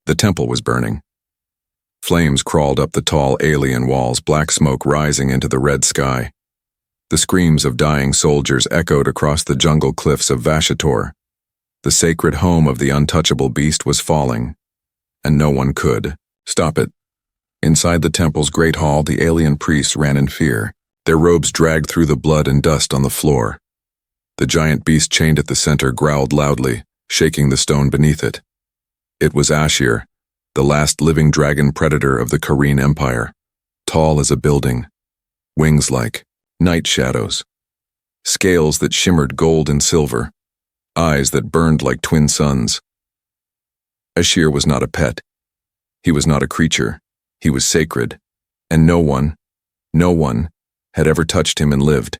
The temple was burning. Flames crawled up the tall alien walls, black smoke rising into the red sky. The screams of dying soldiers echoed across the jungle cliffs of Vashator. The sacred home of the untouchable beast was falling, and no one could stop it. Inside the temple's great hall, the alien priests ran in fear, their robes dragged through the blood and dust on the floor. The giant beast chained at the center growled loudly, shaking the stone beneath it. It was Ashir, the last living dragon predator of the Kareen Empire, tall as a building, wings like night shadows, scales that shimmered gold and silver, eyes that burned like twin suns. Ashir was not a pet. He was not a creature. He was sacred, and no one had ever touched him and lived.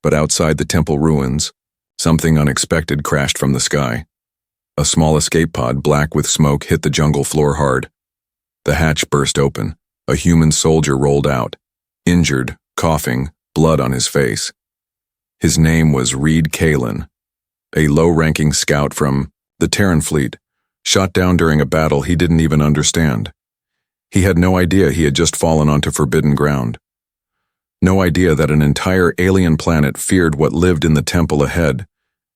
But outside the temple ruins, something unexpected crashed from the sky. A small escape pod, black with smoke, hit the jungle floor hard. The hatch burst open. A human soldier rolled out, injured, coughing, blood on his face. His name was Reed Kalen, a low-ranking scout from the Terran fleet, shot down during a battle he didn't even understand. He had no idea he had just fallen onto forbidden ground. No idea that an entire alien planet feared what lived in the temple ahead,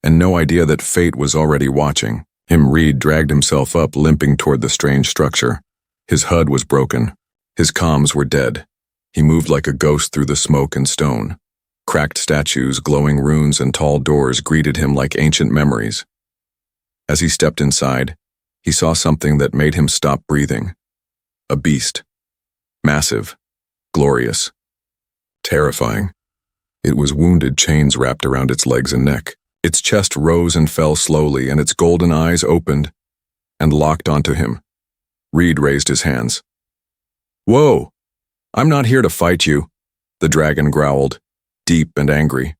and no idea that fate was already watching. Reed dragged himself up, limping toward the strange structure. His HUD was broken. His comms were dead. He moved like a ghost through the smoke and stone. Cracked statues, glowing runes, and tall doors greeted him like ancient memories. As he stepped inside, he saw something that made him stop breathing. A beast. Massive. Glorious. Terrifying. It was wounded, chains wrapped around its legs and neck. Its chest rose and fell slowly, and its golden eyes opened and locked onto him. Reed raised his hands. "Whoa! I'm not here to fight you," the dragon growled, deep and angry.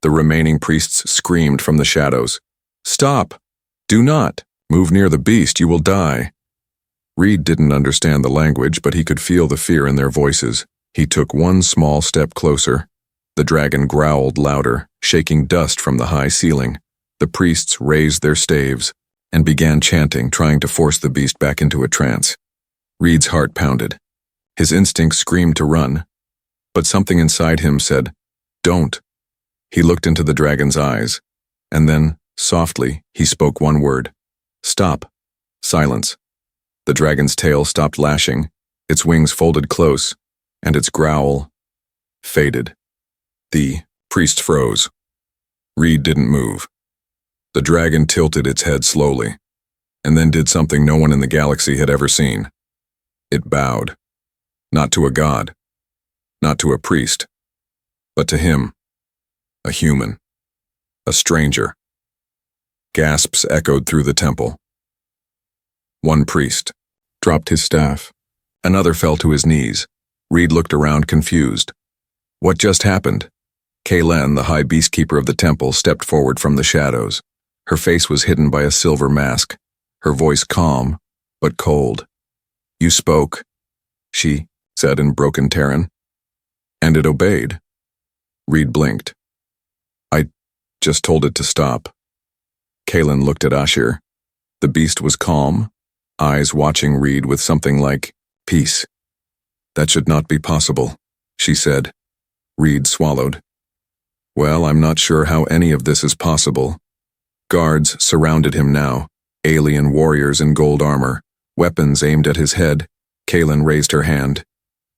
The remaining priests screamed from the shadows. "Stop! Do not! Move near the beast, you will die." Reed didn't understand the language, but he could feel the fear in their voices. He took one small step closer. The dragon growled louder, shaking dust from the high ceiling. The priests raised their staves and began chanting, trying to force the beast back into a trance. Reed's heart pounded. His instinct screamed to run, but something inside him said, "Don't." He looked into the dragon's eyes, and then, softly, he spoke one word. "Stop." Silence. The dragon's tail stopped lashing, its wings folded close, and its growl faded. The priest froze. Reed didn't move. The dragon tilted its head slowly, and then did something no one in the galaxy had ever seen. It bowed. Not to a god, not to a priest, but to him, a human, a stranger. Gasps echoed through the temple. One priest dropped his staff. Another fell to his knees. Reed looked around, confused. What just happened? Kalen, the high beastkeeper of the temple, stepped forward from the shadows. Her face was hidden by a silver mask, her voice calm, but cold. "You spoke," she said in broken Terran. "And it obeyed." Reed blinked. "I just told it to stop." Kalen looked at Ashir. The beast was calm, eyes watching Reed with something like peace. "That should not be possible," she said. Reed swallowed. "Well, I'm not sure how any of this is possible." Guards surrounded him now, alien warriors in gold armor, weapons aimed at his head. Kalen raised her hand.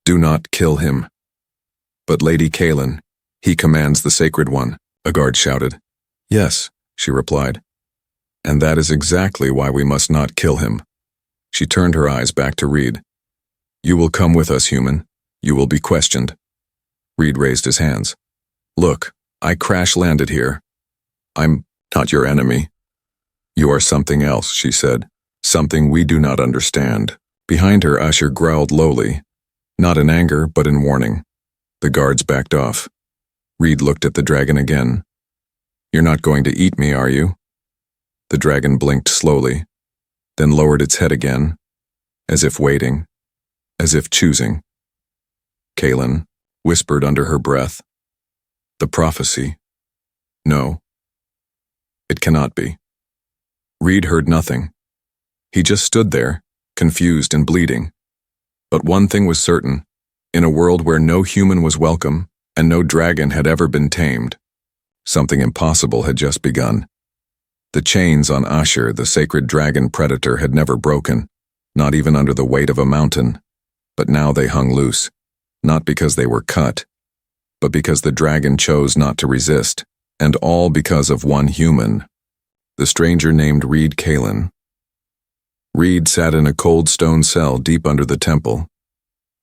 "Do not kill him." "But Lady Kalen, he commands the Sacred One," a guard shouted. "Yes," she replied. "And that is exactly why we must not kill him." She turned her eyes back to Reed. "You will come with us, human. You will be questioned." Reed raised his hands. "Look, I crash-landed here. I'm not your enemy." "You are something else," she said. "Something we do not understand." Behind her, Ashir growled lowly, not in anger, but in warning. The guards backed off. Reed looked at the dragon again. "You're not going to eat me, are you?" The dragon blinked slowly, then lowered its head again, as if waiting, as if choosing. Kalen whispered under her breath, "The prophecy. No, it cannot be." Reed heard nothing. He just stood there, confused and bleeding. But one thing was certain: in a world where no human was welcome and no dragon had ever been tamed, something impossible had just begun. The chains on Ashur, the sacred dragon predator, had never broken, not even under the weight of a mountain. But now they hung loose, not because they were cut, but because the dragon chose not to resist, and all because of one human, the stranger named Reed Kalen. Reed sat in a cold stone cell deep under the temple.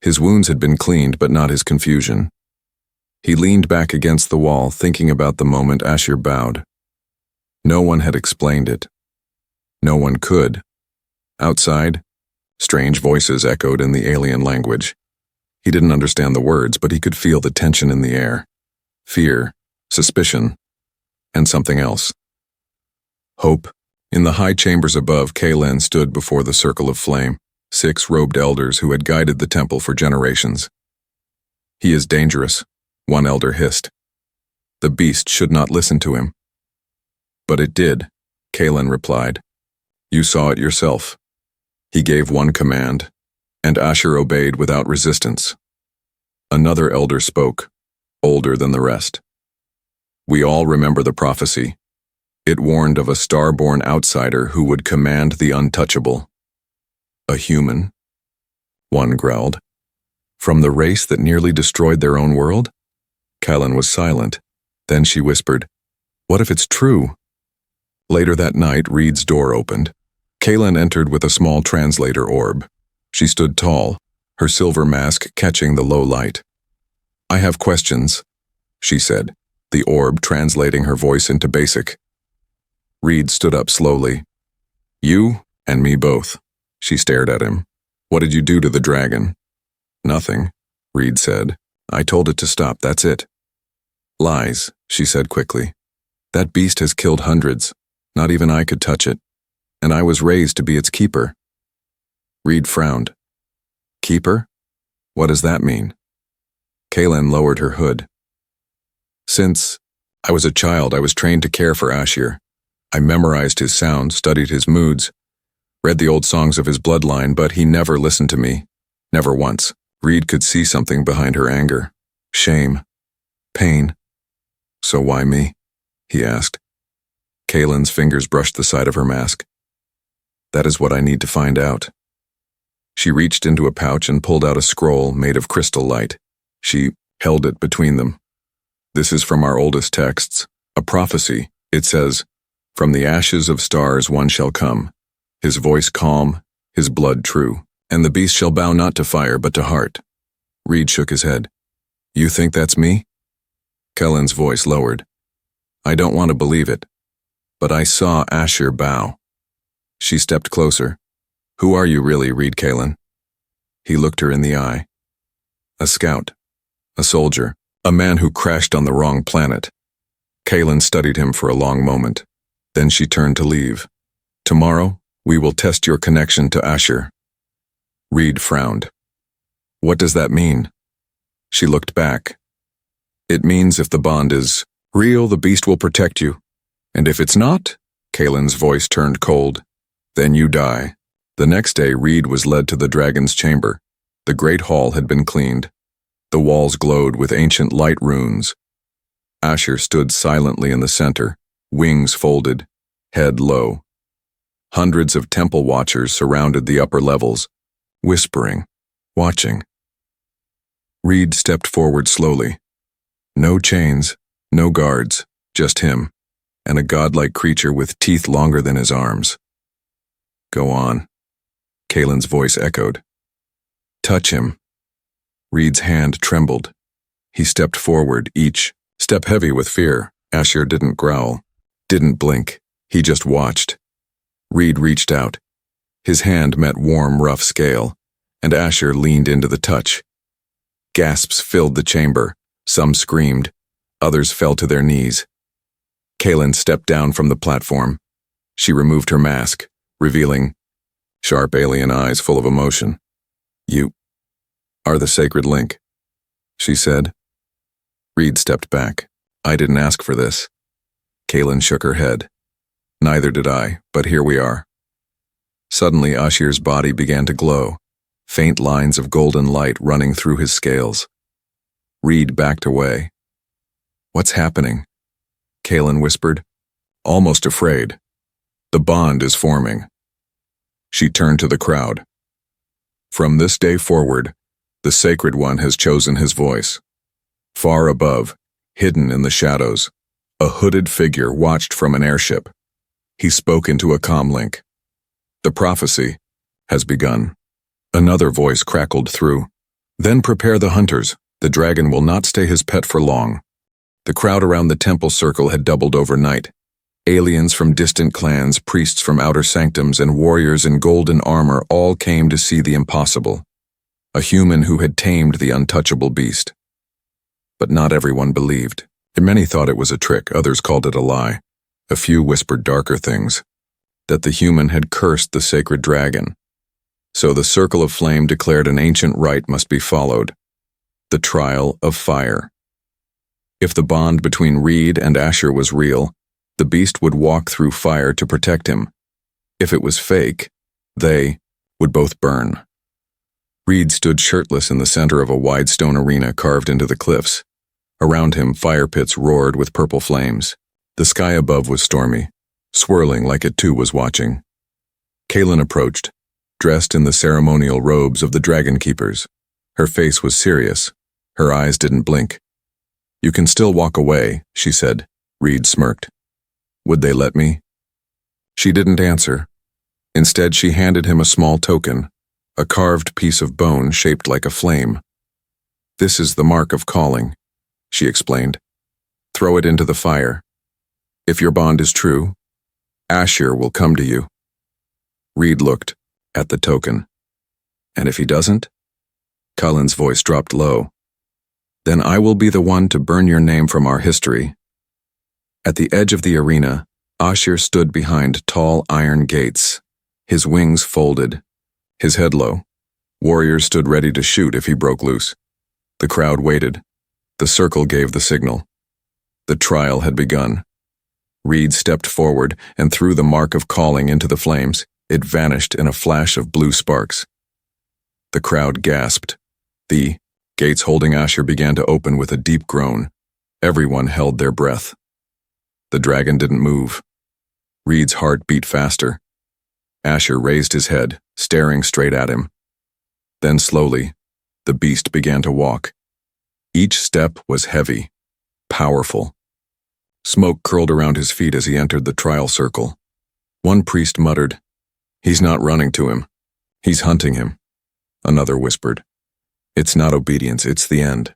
His wounds had been cleaned, but not his confusion. He leaned back against the wall, thinking about the moment Ashur bowed. No one had explained it. No one could. Outside, strange voices echoed in the alien language. He didn't understand the words, but he could feel the tension in the air. Fear, suspicion, and something else. Hope. In the high chambers above, Kalen stood before the circle of flame, 6 robed elders who had guided the temple for generations. "He is dangerous," one elder hissed. "The beast should not listen to him." "But it did," Kalen replied. "You saw it yourself." He gave one command, and Ashur obeyed without resistance. Another elder spoke, older than the rest. "We all remember the prophecy. It warned of a star-born outsider who would command the untouchable." "A human?" one growled. "From the race that nearly destroyed their own world?" Kalen was silent. Then she whispered, "What if it's true?" Later that night, Reed's door opened. Kalen entered with a small translator orb. She stood tall, her silver mask catching the low light. "I have questions," she said, the orb translating her voice into basic. Reed stood up slowly. "You and me both." She stared at him. "What did you do to the dragon?" "Nothing," Reed said. "I told it to stop, that's it." "Lies," she said quickly. "That beast has killed hundreds. Not even I could touch it. And I was raised to be its keeper." Reed frowned. "Keeper? What does that mean?" Kalen lowered her hood. "Since I was a child, I was trained to care for Ashur. I memorized his sounds, studied his moods, read the old songs of his bloodline, but he never listened to me. Never once." Reed could see something behind her anger. Shame. Pain. "So why me?" he asked. Kalen's fingers brushed the side of her mask. "That is what I need to find out." She reached into a pouch and pulled out a scroll made of crystal light. She held it between them. "This is from our oldest texts, a prophecy. It says, 'From the ashes of stars one shall come, his voice calm, his blood true, and the beast shall bow not to fire but to heart.'" Reed shook his head. "You think that's me?" Kalen's voice lowered. "I don't want to believe it, but I saw Ashur bow." She stepped closer. "Who are you really, Reed Kalen?" He looked her in the eye. "A scout, a soldier, a man who crashed on the wrong planet." Kalen studied him for a long moment. Then she turned to leave. "Tomorrow, we will test your connection to Ashur." Reed frowned. "What does that mean?" She looked back. "It means if the bond is real, the beast will protect you. And if it's not," Kalen's voice turned cold, "then you die." The next day, Reed was led to the dragon's chamber. The great hall had been cleaned. The walls glowed with ancient light runes. Ashur stood silently in the center, wings folded, head low. Hundreds of temple watchers surrounded the upper levels, whispering, watching. Reed stepped forward slowly. No chains, no guards, just him, and a godlike creature with teeth longer than his arms. "Go on," Kalen's voice echoed. "Touch him." Reed's hand trembled. He stepped forward, each step heavy with fear. Ashur didn't growl, didn't blink. He just watched. Reed reached out. His hand met warm, rough scale, and Ashur leaned into the touch. Gasps filled the chamber. Some screamed. Others fell to their knees. Kalen stepped down from the platform. She removed her mask, revealing sharp alien eyes full of emotion. "You are the sacred link," she said. Reed stepped back. "I didn't ask for this." Kalen shook her head. "Neither did I, but here we are." Suddenly, Ashir's body began to glow, faint lines of golden light running through his scales. Reed backed away. "What's happening?" Kaelin whispered, almost afraid. "The bond is forming." She turned to the crowd. "From this day forward, the Sacred One has chosen his voice." Far above, hidden in the shadows, a hooded figure watched from an airship. He spoke into a comlink. "The prophecy has begun." Another voice crackled through. "Then prepare the hunters. The dragon will not stay his pet for long." The crowd around the temple circle had doubled overnight. Aliens from distant clans, priests from outer sanctums, and warriors in golden armor all came to see the impossible. A human who had tamed the untouchable beast. But not everyone believed. Many thought it was a trick, others called it a lie. A few whispered darker things. That the human had cursed the sacred dragon. So the circle of flame declared an ancient rite must be followed. The trial of fire. If the bond between Reed and Ashir was real, the beast would walk through fire to protect him. If it was fake, they would both burn. Reed stood shirtless in the center of a wide stone arena carved into the cliffs. Around him, fire pits roared with purple flames. The sky above was stormy, swirling like it too was watching. Kaelin approached, dressed in the ceremonial robes of the Dragon Keepers. Her face was serious. Her eyes didn't blink. "You can still walk away," she said. Reed smirked. "Would they let me?" She didn't answer. Instead, she handed him a small token, a carved piece of bone shaped like a flame. "This is the mark of calling," she explained. "Throw it into the fire. If your bond is true, Ashir will come to you." Reed looked at the token. "And if he doesn't?" Cullen's voice dropped low. "Then I will be the one to burn your name from our history." At the edge of the arena, Ashir stood behind tall iron gates, his wings folded, his head low. Warriors stood ready to shoot if he broke loose. The crowd waited. The circle gave the signal. The trial had begun. Reed stepped forward and threw the mark of calling into the flames. It vanished in a flash of blue sparks. The crowd gasped. The gates holding Ashir began to open with a deep groan. Everyone held their breath. The dragon didn't move. Reed's heart beat faster. Ashir raised his head, staring straight at him. Then slowly, the beast began to walk. Each step was heavy, powerful. Smoke curled around his feet as he entered the trial circle. One priest muttered, "He's not running to him. He's hunting him." Another whispered, "It's not obedience, it's the end."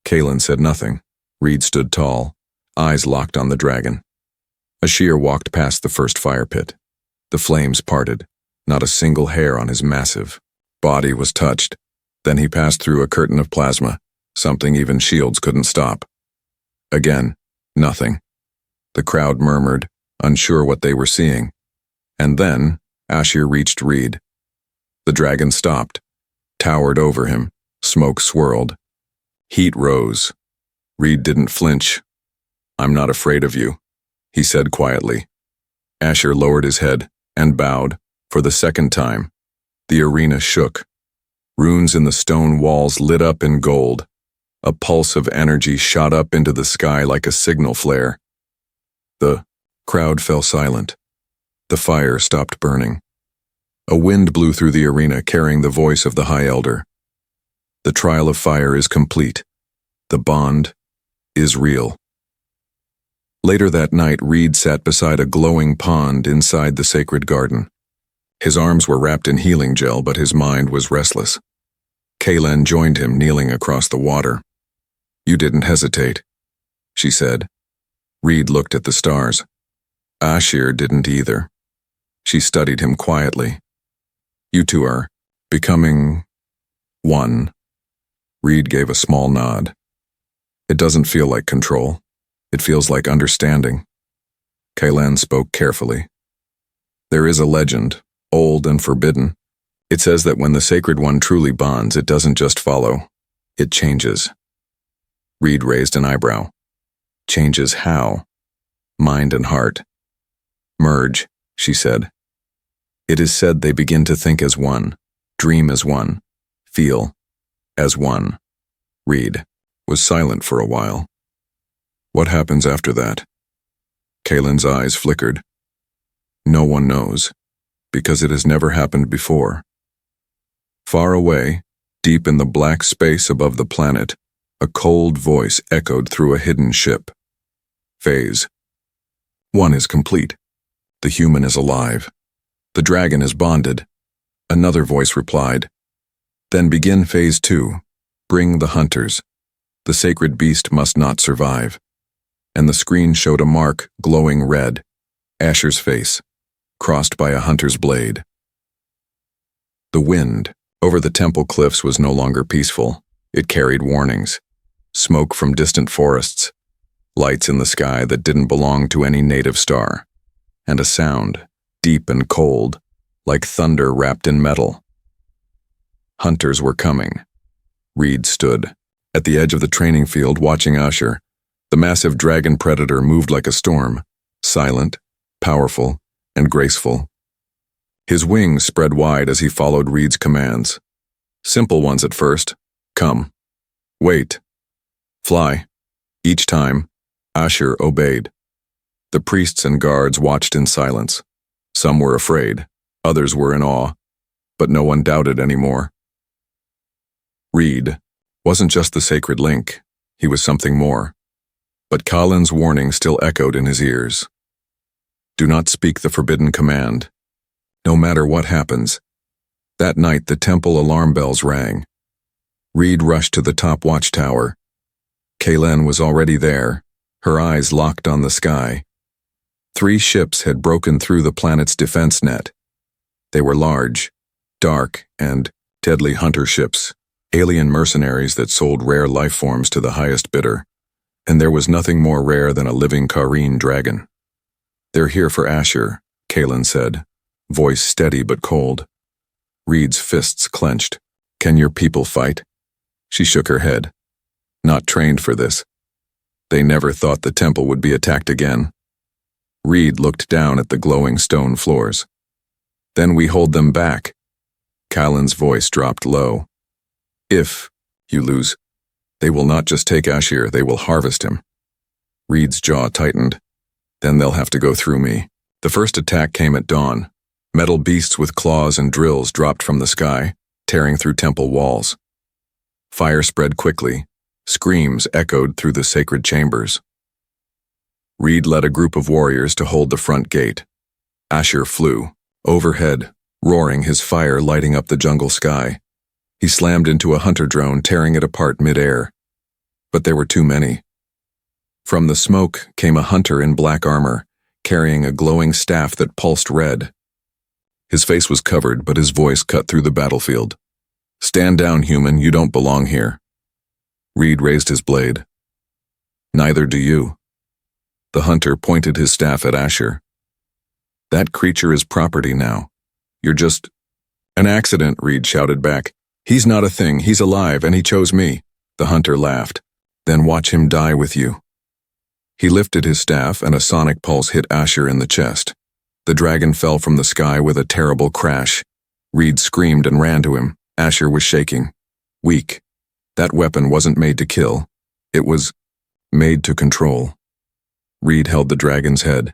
Kaelin said nothing. Reed stood tall, eyes locked on the dragon. Ashir walked past the first fire pit. The flames parted. Not a single hair on his massive body was touched. Then he passed through a curtain of plasma, something even shields couldn't stop. Again, nothing. The crowd murmured, unsure what they were seeing. And then, Ashir reached Reed. The dragon stopped, towered over him, smoke swirled. Heat rose. Reed didn't flinch. "I'm not afraid of you," he said quietly. Ashir lowered his head and bowed, for the second time. The arena shook. Runes in the stone walls lit up in gold. A pulse of energy shot up into the sky like a signal flare. The crowd fell silent. The fire stopped burning. A wind blew through the arena, carrying the voice of the High Elder. The trial of fire is complete. The bond is real. Later that night, Reed sat beside a glowing pond inside the sacred garden. His arms were wrapped in healing gel, but his mind was restless. Kaelin joined him, kneeling across the water. "You didn't hesitate," she said. Reed looked at the stars. Ashir didn't either. She studied him quietly. "You two are becoming one." Reed gave a small nod. "It doesn't feel like control. It feels like understanding." Kaelin spoke carefully. "There is a legend, old and forbidden. It says that when the Sacred One truly bonds, it doesn't just follow. It changes." Reed raised an eyebrow. "Changes how?" "Mind and heart. Merge," she said. It is said they begin to think as one, dream as one, feel as one. Reed was silent for a while. What happens after that? Kalen's eyes flickered. No one knows, because it has never happened before. Far away, deep in the black space above the planet, a cold voice echoed through a hidden ship. Phase 1 is complete. The human is alive. The dragon is bonded. Another voice replied. Then begin Phase 2. Bring the hunters. The sacred beast must not survive. And the screen showed a mark, glowing red, Asher's face, crossed by a hunter's blade. The wind over the temple cliffs was no longer peaceful. It carried warnings. Smoke from distant forests, lights in the sky that didn't belong to any native star, and a sound, deep and cold, like thunder wrapped in metal. Hunters were coming. Reed stood at the edge of the training field watching Asher. The massive dragon predator moved like a storm, silent, powerful, and graceful. His wings spread wide as he followed Reed's commands. Simple ones at first. Come. Wait. Fly. Each time, Asher obeyed. The priests and guards watched in silence. Some were afraid, others were in awe, but no one doubted anymore. Reed wasn't just the sacred link, he was something more. But Kalen's warning still echoed in his ears. Do not speak the forbidden command, no matter what happens. That night the temple alarm bells rang. Reed rushed to the top watchtower. Kalen was already there, her eyes locked on the sky. 3 ships had broken through the planet's defense net. They were large, dark, and deadly hunter ships, alien mercenaries that sold rare life forms to the highest bidder. And there was nothing more rare than a living Kareen dragon. They're here for Asher, Kalen said, voice steady but cold. Reed's fists clenched. Can your people fight? She shook her head. Not trained for this. They never thought the temple would be attacked again. Reed looked down at the glowing stone floors. Then we hold them back. Kalen's voice dropped low. If you lose, they will not just take Asher, they will harvest him. Reed's jaw tightened. Then they'll have to go through me. The first attack came at dawn. Metal beasts with claws and drills dropped from the sky, tearing through temple walls. Fire spread quickly. Screams echoed through the sacred chambers. Reed led a group of warriors to hold the front gate. Asher flew, overhead, roaring, his fire lighting up the jungle sky. He slammed into a hunter drone, tearing it apart mid-air. But there were too many. From the smoke came a hunter in black armor, carrying a glowing staff that pulsed red. His face was covered, but his voice cut through the battlefield. Stand down, human, you don't belong here. Reed raised his blade. Neither do you. The hunter pointed his staff at Asher. That creature is property now. You're just... An accident, Reed shouted back. He's not a thing, he's alive, and he chose me. The hunter laughed. Then watch him die with you. He lifted his staff, and a sonic pulse hit Asher in the chest. The dragon fell from the sky with a terrible crash. Reed screamed and ran to him. Asher was shaking. Weak. That weapon wasn't made to kill. It was made to control. Reed held the dragon's head.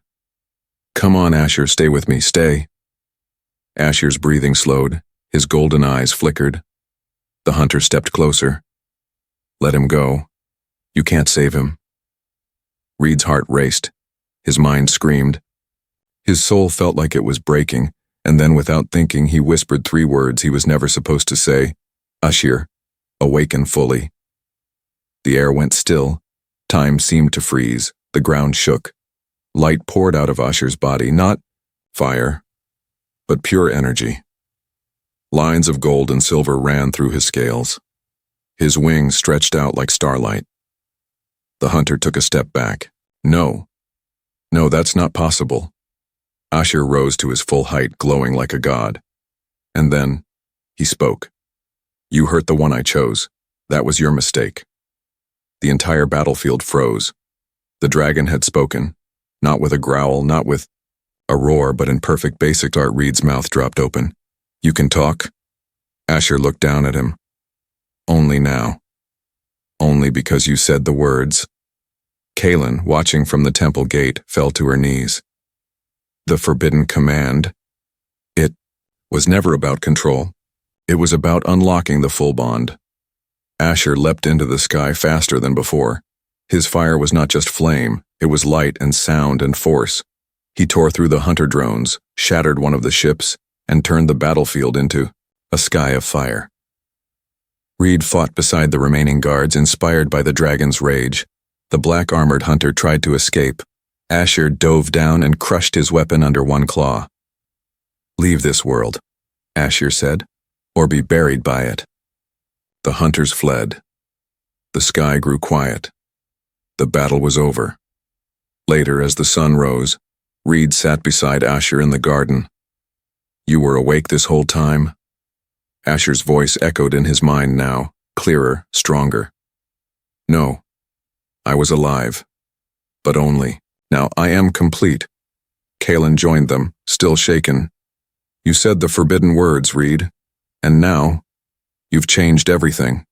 Come on, Asher, stay with me, stay. Asher's breathing slowed. His golden eyes flickered. The hunter stepped closer. Let him go. You can't save him. Reed's heart raced. His mind screamed. His soul felt like it was breaking, and then without thinking he whispered 3 words he was never supposed to say. Asher, awaken fully. The air went still. Time seemed to freeze. The ground shook. Light poured out of Asher's body, not fire, but pure energy. Lines of gold and silver ran through his scales. His wings stretched out like starlight. The hunter took a step back. No, that's not possible. Asher rose to his full height, glowing like a god. And then, he spoke. You hurt the one I chose. That was your mistake. The entire battlefield froze. The dragon had spoken, not with a growl, not with A roar, but in perfect basic art. Reed's mouth dropped open. You can talk? Asher looked down at him. Only now. Only because you said the words. Kaelin, watching from the temple gate, fell to her knees. The forbidden command. It was never about control. It was about unlocking the full bond. Asher leapt into the sky faster than before. His fire was not just flame, it was light and sound and force. He tore through the hunter drones, shattered one of the ships, and turned the battlefield into a sky of fire. Reed fought beside the remaining guards, inspired by the dragon's rage. The black-armored hunter tried to escape. Asher dove down and crushed his weapon under one claw. Leave this world, Asher said, or be buried by it. The hunters fled. The sky grew quiet. The battle was over. Later, as the sun rose, Reed sat beside Asher in the garden. You were awake this whole time? Asher's voice echoed in his mind now, clearer, stronger. No, I was alive. But only. Now I am complete. Kaelin joined them, still shaken. You said the forbidden words, Reed. And now, you've changed everything.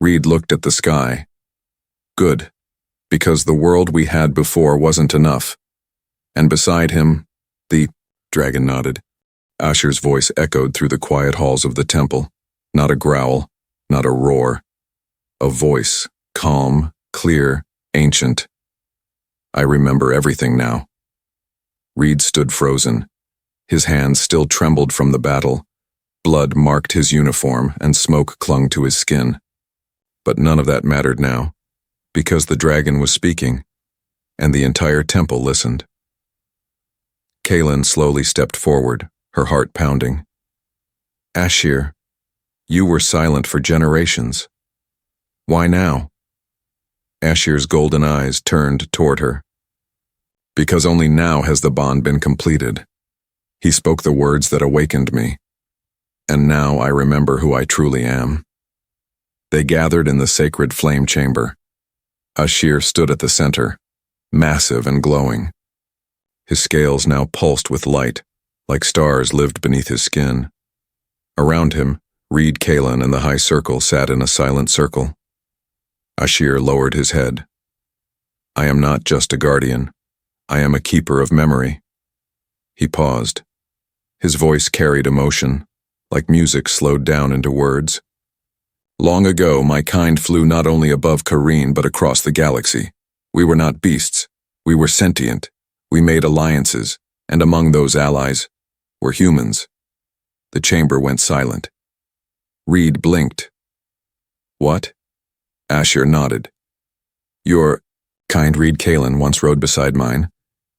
Reed looked at the sky. Good, because the world we had before wasn't enough. And beside him, the dragon nodded. Asher's voice echoed through the quiet halls of the temple. Not a growl, not a roar. A voice, calm, clear, ancient. I remember everything now. Reed stood frozen. His hands still trembled from the battle. Blood marked his uniform and smoke clung to his skin. But none of that mattered now, because the dragon was speaking, and the entire temple listened. Kaelin slowly stepped forward, her heart pounding. Asher, you were silent for generations. Why now? Asher's golden eyes turned toward her. Because only now has the bond been completed. He spoke the words that awakened me. And now I remember who I truly am. They gathered in the sacred flame chamber. Asher stood at the center, massive and glowing. His scales now pulsed with light, like stars lived beneath his skin. Around him, Reed, Kaelin, and the high circle sat in a silent circle. Asher lowered his head. I am not just a guardian. I am a keeper of memory. He paused. His voice carried emotion, like music slowed down into words. Long ago, my kind flew not only above Kareen but across the galaxy. We were not beasts. We were sentient. We made alliances, and among those allies were humans. The chamber went silent. Reed blinked. What? Asher nodded. Your kind Reed. Kaelin once rode beside mine.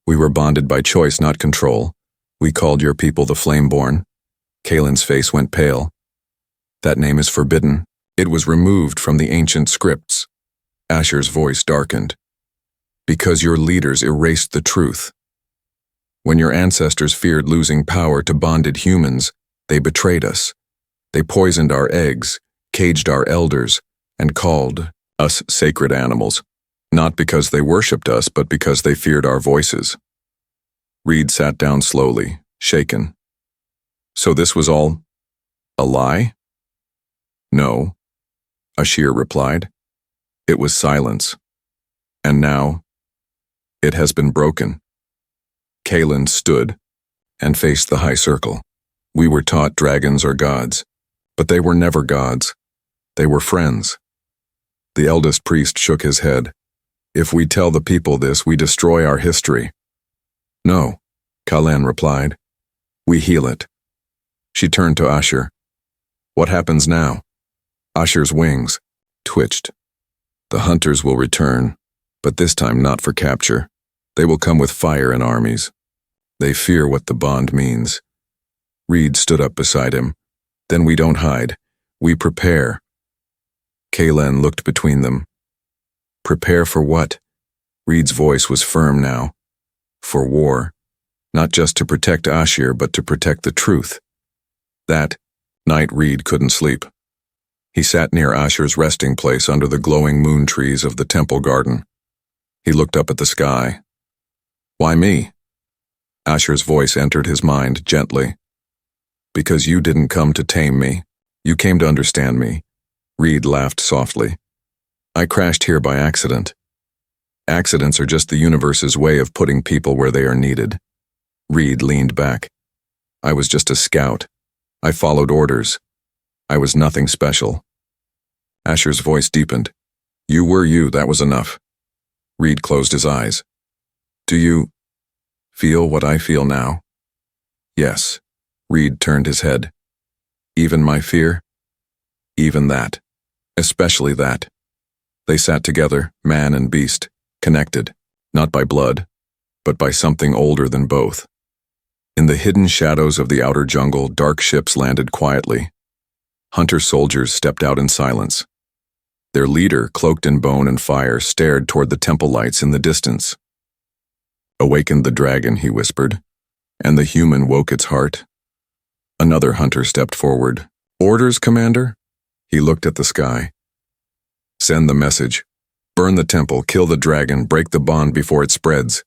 We were bonded by choice, not control. We called your people the Flameborn. Kaelin's face went pale. That name is forbidden. It was removed from the ancient scripts. Asher's voice darkened. Because your leaders erased the truth. When your ancestors feared losing power to bonded humans, they betrayed us. They poisoned our eggs, caged our elders, and called us sacred animals. Not because they worshipped us, but because they feared our voices. Reed sat down slowly, shaken. So this was all a lie? No, Asher replied. It was silence. And now, it has been broken. Kaelin stood and faced the high circle. We were taught dragons are gods, but they were never gods. They were friends. The eldest priest shook his head. If we tell the people this, we destroy our history. No, Kaelin replied. We heal it. She turned to Asher. What happens now? Asher's wings twitched. The hunters will return, but this time not for capture. They will come with fire and armies. They fear what the bond means. Reed stood up beside him. Then we don't hide. We prepare. Kaelin looked between them. Prepare for what? Reed's voice was firm now. For war. Not just to protect Asher, but to protect the truth. That night Reed couldn't sleep. He sat near Asher's resting place under the glowing moon trees of the temple garden. He looked up at the sky. Why me? Asher's voice entered his mind gently. Because you didn't come to tame me. You came to understand me. Reed laughed softly. I crashed here by accident. Accidents are just the universe's way of putting people where they are needed. Reed leaned back. I was just a scout. I followed orders. I was nothing special. Asher's voice deepened. You were you, that was enough. Reed closed his eyes. Do you feel what I feel now? Yes. Reed turned his head. Even my fear? Even that. Especially that. They sat together, man and beast, connected, not by blood, but by something older than both. In the hidden shadows of the outer jungle, dark ships landed quietly. Hunter soldiers stepped out in silence. Their leader, cloaked in bone and fire, stared toward the temple lights in the distance. Awakened the dragon, he whispered, and the human woke its heart. Another hunter stepped forward. Orders, Commander? He looked at the sky. Send the message. Burn the temple, kill the dragon, break the bond before it spreads.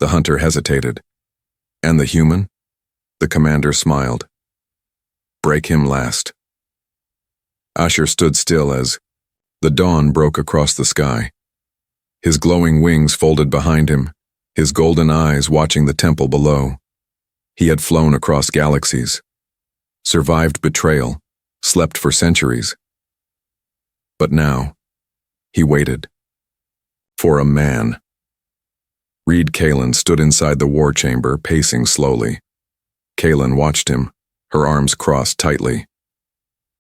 The hunter hesitated. And the human? The commander smiled. Break him last. Asher stood still as the dawn broke across the sky. His glowing wings folded behind him, his golden eyes watching the temple below. He had flown across galaxies, survived betrayal, slept for centuries. But now, he waited. For a man. Reed Kalen stood inside the war chamber, pacing slowly. Kalen watched him, her arms crossed tightly.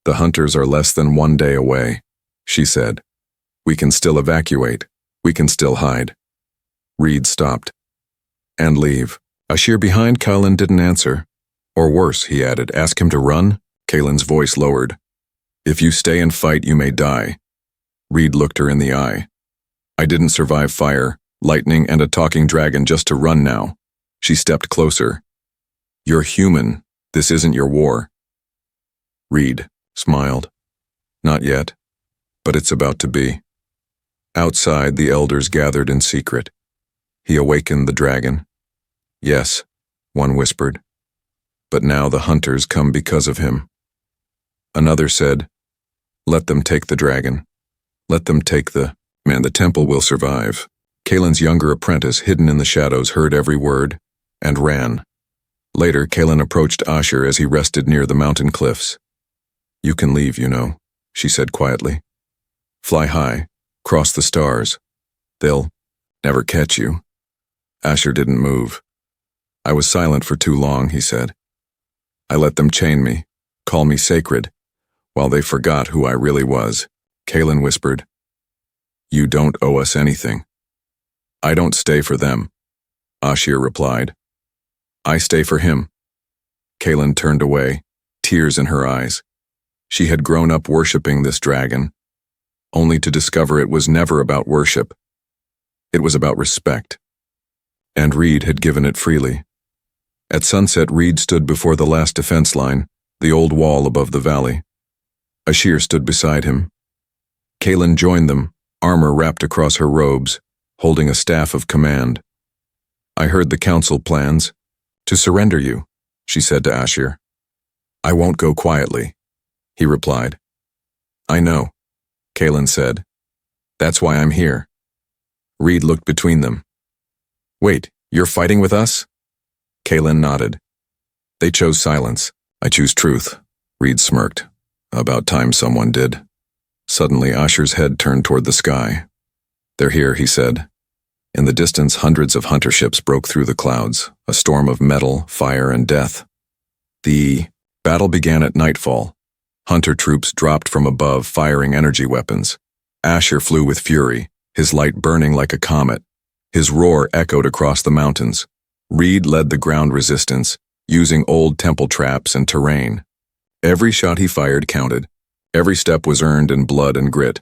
The hunters are less than 1 day away, she said. We can still evacuate. We can still hide. Reed stopped. And leave. Ashir behind Kalen didn't answer. Or worse, he added, ask him to run? Kalen's voice lowered. If you stay and fight, you may die. Reed looked her in the eye. I didn't survive fire, lightning, and a talking dragon just to run now. She stepped closer. You're human. This isn't your war. Reed smiled. Not yet, but it's about to be. Outside, the elders gathered in secret. He awakened the dragon. Yes, one whispered. But now the hunters come because of him. Another said, let them take the dragon. Let them take the temple will survive. Kalen's younger apprentice, hidden in the shadows, heard every word and ran. Later, Kalen approached Asher as he rested near the mountain cliffs. You can leave, you know, she said quietly. Fly high, cross the stars. They'll never catch you. Asher didn't move. I was silent for too long, he said. I let them chain me, call me sacred, while they forgot who I really was. Kalen whispered. You don't owe us anything. I don't stay for them, Asher replied. I stay for him. Kalen turned away, tears in her eyes. She had grown up worshipping this dragon, only to discover it was never about worship. It was about respect. And Reed had given it freely. At sunset, Reed stood before the last defense line, the old wall above the valley. Ashir stood beside him. Kalen joined them, armor wrapped across her robes, holding a staff of command. I heard the council plans. To surrender you, she said to Ashir. I won't go quietly, he replied. I know, Kalen said. That's why I'm here. Reed looked between them. Wait, you're fighting with us? Kalen nodded. They chose silence. I choose truth, Reed smirked. About time someone did. Suddenly, Asher's head turned toward the sky. They're here, he said. In the distance, hundreds of hunter ships broke through the clouds, a storm of metal, fire, and death. The battle began at nightfall. Hunter troops dropped from above, firing energy weapons. Asher flew with fury, his light burning like a comet. His roar echoed across the mountains. Reed led the ground resistance, using old temple traps and terrain. Every shot he fired counted. Every step was earned in blood and grit.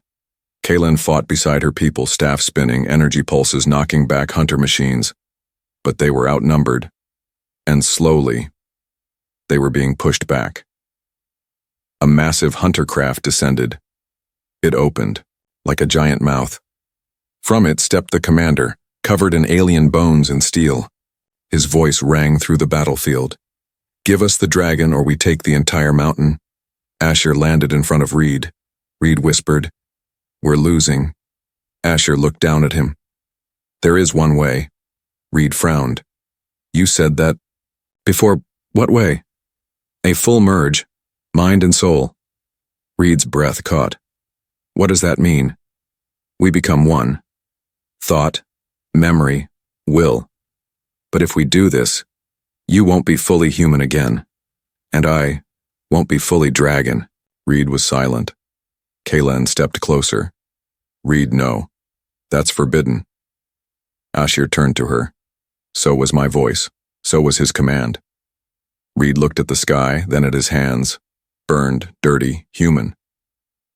Kalen fought beside her people, staff spinning, energy pulses knocking back hunter machines. But they were outnumbered. And slowly, they were being pushed back. A massive hunter craft descended. It opened, like a giant mouth. From it stepped the commander, covered in alien bones and steel. His voice rang through the battlefield. "Give us the dragon or we take the entire mountain." Asher landed in front of Reed. Reed whispered, "We're losing." Asher looked down at him. "There is one way." Reed frowned. "You said that before. What way?" "A full merge, mind and soul." Reed's breath caught. "What does that mean?" "We become one. Thought, memory, will. But if we do this, you won't be fully human again. And I won't be fully dragon." Reed was silent. Kalen stepped closer. "Reed, no. That's forbidden." Asher turned to her. So was my voice. So was his command. Reed looked at the sky, then at his hands. Burned, dirty, human.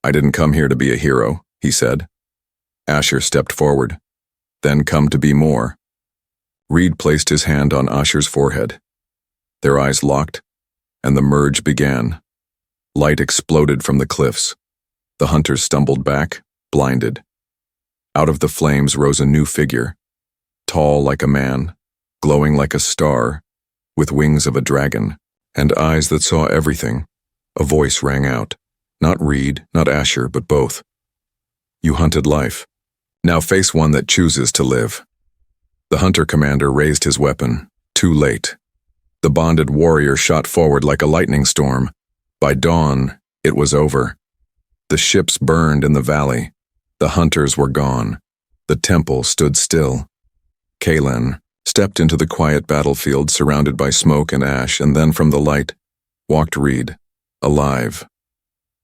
"I didn't come here to be a hero," he said. Asher stepped forward. "Then come to be more." Reed placed his hand on Asher's forehead. Their eyes locked, and the merge began. Light exploded from the cliffs. The hunters stumbled back, blinded. Out of the flames rose a new figure, tall like a man, glowing like a star, with wings of a dragon, and eyes that saw everything. A voice rang out. Not Reed, not Asher, but both. "You hunted life. Now face one that chooses to live." The hunter commander raised his weapon. Too late. The bonded warrior shot forward like a lightning storm. By dawn, it was over. The ships burned in the valley. The hunters were gone. The temple stood still. Kalen stepped into the quiet battlefield surrounded by smoke and ash, and then from the light walked Reed, alive,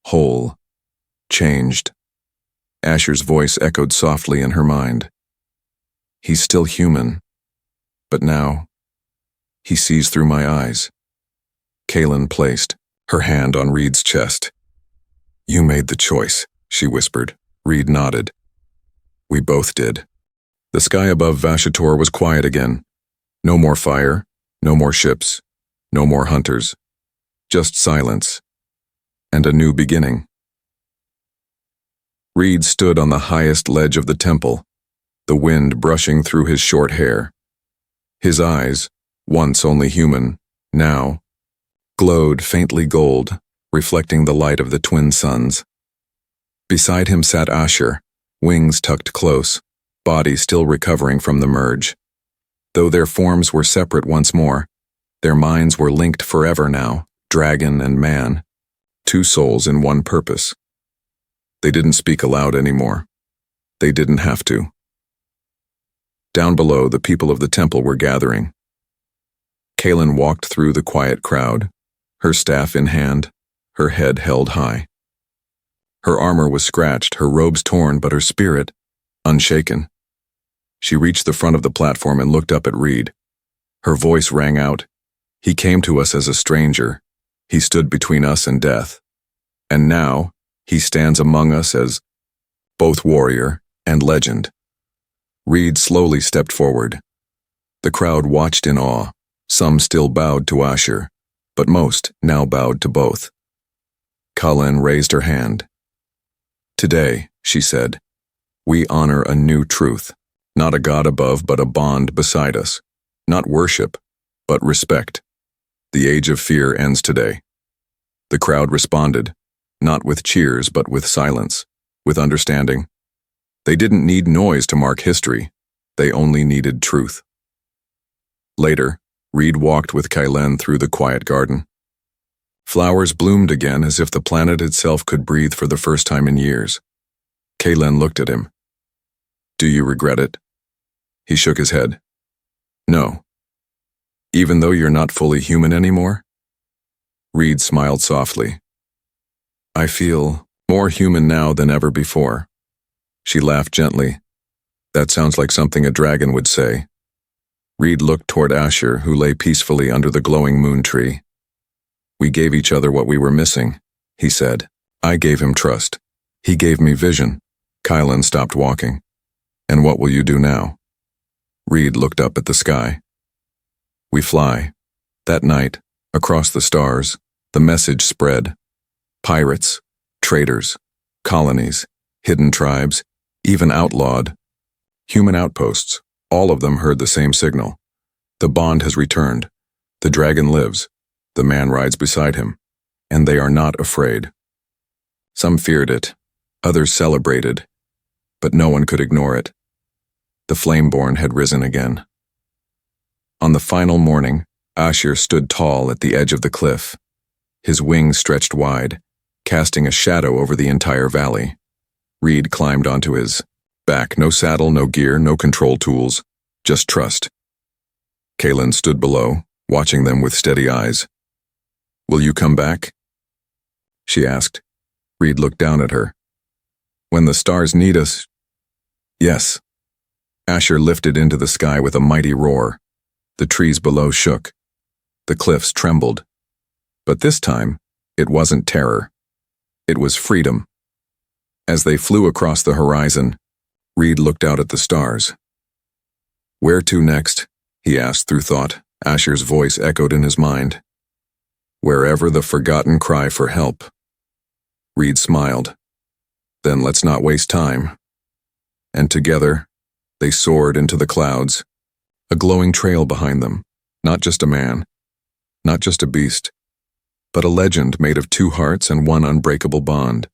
whole, changed. Asher's voice echoed softly in her mind. "He's still human, but now he sees through my eyes." Kalen placed her hand on Reed's chest. "You made the choice," she whispered. Reed nodded. "We both did." The sky above Vashator was quiet again. No more fire, no more ships, no more hunters. Just silence, and a new beginning. Reed stood on the highest ledge of the temple, the wind brushing through his short hair. His eyes, once only human, now, glowed faintly gold, reflecting the light of the twin suns. Beside him sat Asher, wings tucked close, body still recovering from the merge. Though their forms were separate once more, their minds were linked forever now, dragon and man, two souls in one purpose. They didn't speak aloud anymore. They didn't have to. Down below, the people of the temple were gathering. Kalen walked through the quiet crowd, her staff in hand, her head held high. Her armor was scratched, her robes torn, but her spirit unshaken. She reached the front of the platform and looked up at Reed. Her voice rang out. "He came to us as a stranger. He stood between us and death. And now, he stands among us as both warrior and legend." Reed slowly stepped forward. The crowd watched in awe. Some still bowed to Asher, but most now bowed to both. Kalen raised her hand. "Today," she said, "we honor a new truth. Not a god above, but a bond beside us. Not worship, but respect. The age of fear ends today." The crowd responded, not with cheers, but with silence, with understanding. They didn't need noise to mark history. They only needed truth. Later, Reed walked with Kalen through the quiet garden. Flowers bloomed again as if the planet itself could breathe for the first time in years. Kalen looked at him. "Do you regret it?" He shook his head. "No. Even though you're not fully human anymore?" Reed smiled softly. "I feel more human now than ever before." She laughed gently. "That sounds like something a dragon would say." Reed looked toward Asher, who lay peacefully under the glowing moon tree. "We gave each other what we were missing," he said. "I gave him trust. He gave me vision." Kalen stopped walking. "And what will you do now?" Reed looked up at the sky. "We fly." That night, across the stars, the message spread. Pirates, traders, colonies, hidden tribes, even outlawed, human outposts, all of them heard the same signal. The bond has returned. The dragon lives. The man rides beside him. And they are not afraid. Some feared it. Others celebrated. But no one could ignore it. The Flameborn had risen again. On the final morning, Ashir stood tall at the edge of the cliff. His wings stretched wide, casting a shadow over the entire valley. Reed climbed onto his back. No saddle, no gear, no control tools, just trust. Kaelin stood below, watching them with steady eyes. "Will you come back?" she asked. Reed looked down at her. "When the stars need us." "Yes." Ashir lifted into the sky with a mighty roar. The trees below shook. The cliffs trembled. But this time, it wasn't terror. It was freedom. As they flew across the horizon, Reed looked out at the stars. "Where to next?" he asked through thought. Ashir's voice echoed in his mind. "Wherever the forgotten cry for help." Reed smiled. "Then let's not waste time." And together, they soared into the clouds, a glowing trail behind them, not just a man, not just a beast, but a legend made of two hearts and one unbreakable bond.